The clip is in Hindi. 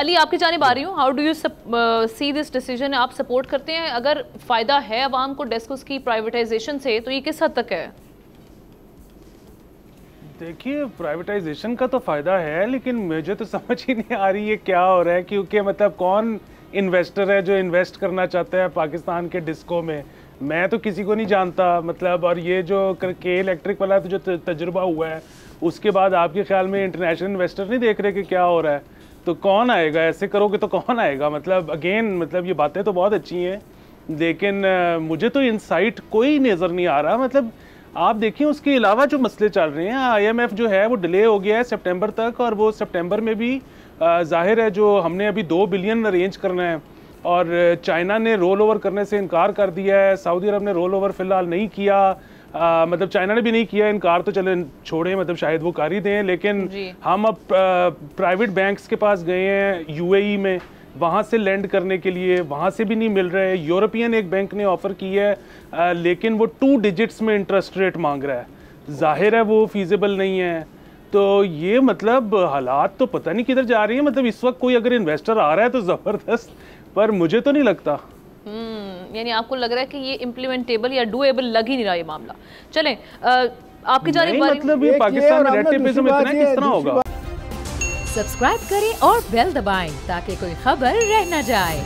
अली आपकी जानिब आ रही हूँ, how do you see this decision? आप सपोर्ट करते हैं? अगर फ़ायदा है अवाम को डेस्कोस की प्राइवेटाइजेशन से तो ये किस हद तक है? देखिए, प्राइवेटाइजेशन का तो फ़ायदा है, लेकिन मुझे तो समझ ही नहीं आ रही है क्या हो रहा है, क्योंकि मतलब कौन इन्वेस्टर है जो इन्वेस्ट करना चाहता है पाकिस्तान के डिस्को में? मैं तो किसी को नहीं जानता मतलब। और ये जो के इलेक्ट्रिक वाला तो जो तजुर्बा हुआ है, उसके बाद आपके ख्याल में इंटरनेशनल इन्वेस्टर नहीं देख रहे कि क्या हो रहा है? तो कौन आएगा? ऐसे करोगे तो कौन आएगा? मतलब अगेन, मतलब ये बातें तो बहुत अच्छी हैं, लेकिन मुझे तो इनसाइट कोई नज़र नहीं आ रहा। मतलब आप देखिए, उसके अलावा जो मसले चल रहे हैं, IMF जो है वो डिले हो गया है सितंबर तक, और वो सितंबर में भी जाहिर है जो हमने अभी 2 बिलियन अरेंज करना है, और चाइना ने रोल ओवर करने से इनकार कर दिया है, सऊदी अरब ने रोल ओवर फ़िलहाल नहीं किया, मतलब चाइना ने भी नहीं किया इनकार, तो चले छोड़े, मतलब शायद वो कर ही दें। लेकिन हम अब प्राइवेट बैंक्स के पास गए हैं UAE में, वहाँ से लेंड करने के लिए, वहाँ से भी नहीं मिल रहे। यूरोपियन एक बैंक ने ऑफ़र की है, लेकिन वो 2 डिजिट्स में इंटरेस्ट रेट मांग रहा है, जाहिर है वो फीजिबल नहीं है। तो ये मतलब हालात तो पता नहीं किधर जा रही है। मतलब इस वक्त कोई अगर इन्वेस्टर आ रहा है तो ज़बरदस्त, पर मुझे तो नहीं लगता। यानी आपको लग रहा है कि ये इम्प्लीमेंटेबल या डूएबल लग ही नहीं रहा ये मामला। चलें, आपकी जानिब मतलब ये पाकिस्तान में रेटिज्म इतना किस तरह होगा? सब्सक्राइब करें और बेल दबाएं ताकि कोई खबर रह न जाए।